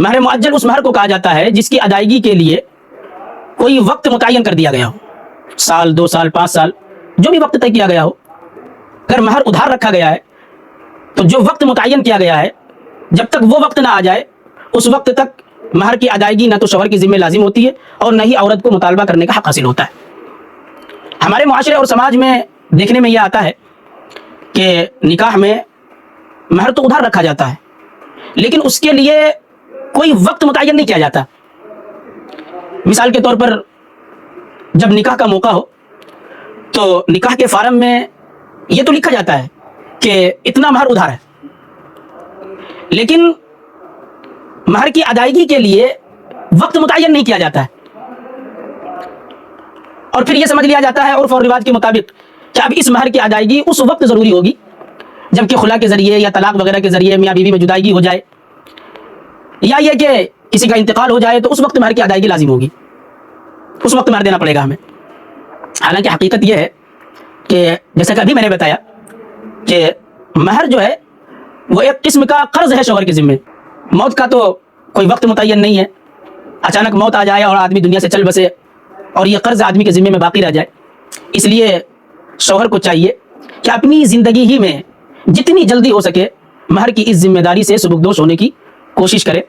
مہر معجل اس مہر کو کہا جاتا ہے جس کی ادائیگی کے لیے کوئی وقت متعین کر دیا گیا ہو، 1 سال 2 سال 5 سال، جو بھی وقت طے کیا گیا ہو۔ اگر مہر ادھار رکھا گیا ہے تو جو وقت متعین کیا گیا ہے، جب تک وہ وقت نہ آ جائے اس وقت تک مہر کی ادائیگی نہ تو شوہر کی ذمہ لازم ہوتی ہے اور نہ ہی عورت کو مطالبہ کرنے کا حق حاصل ہوتا ہے۔ ہمارے معاشرے اور سماج میں دیکھنے میں یہ آتا ہے کہ نکاح میں مہر تو ادھار رکھا جاتا ہے لیکن اس کے لیے کوئی وقت متعین نہیں کیا جاتا۔ مثال کے طور پر جب نکاح کا موقع ہو تو نکاح کے فارم میں یہ تو لکھا جاتا ہے کہ اتنا مہر ادھار ہے، لیکن مہر کی ادائیگی کے لیے وقت متعین نہیں کیا جاتا ہے، اور پھر یہ سمجھ لیا جاتا ہے عرف اور رواج کے مطابق کہ اب اس مہر کی ادائیگی اس وقت ضروری ہوگی جبکہ خلا کے ذریعے یا طلاق وغیرہ کے ذریعے میاں بیوی میں جدائی ہو جائے، یا یہ کہ کسی کا انتقال ہو جائے تو اس وقت مہر کی ادائیگی لازم ہوگی، اس وقت مہر دینا پڑے گا ہمیں۔ حالانکہ حقیقت یہ ہے کہ جیسا کہ ابھی میں نے بتایا کہ مہر جو ہے وہ ایک قسم کا قرض ہے شوہر کے ذمے۔ موت کا تو کوئی وقت متعین نہیں ہے، اچانک موت آ جائے اور آدمی دنیا سے چل بسے اور یہ قرض آدمی کے ذمے میں باقی رہ جائے۔ اس لیے شوہر کو چاہیے کہ اپنی زندگی ہی میں جتنی جلدی ہو سکے مہر کی اس ذمہ داری سے سبکدوش ہونے کی کوشش کرے۔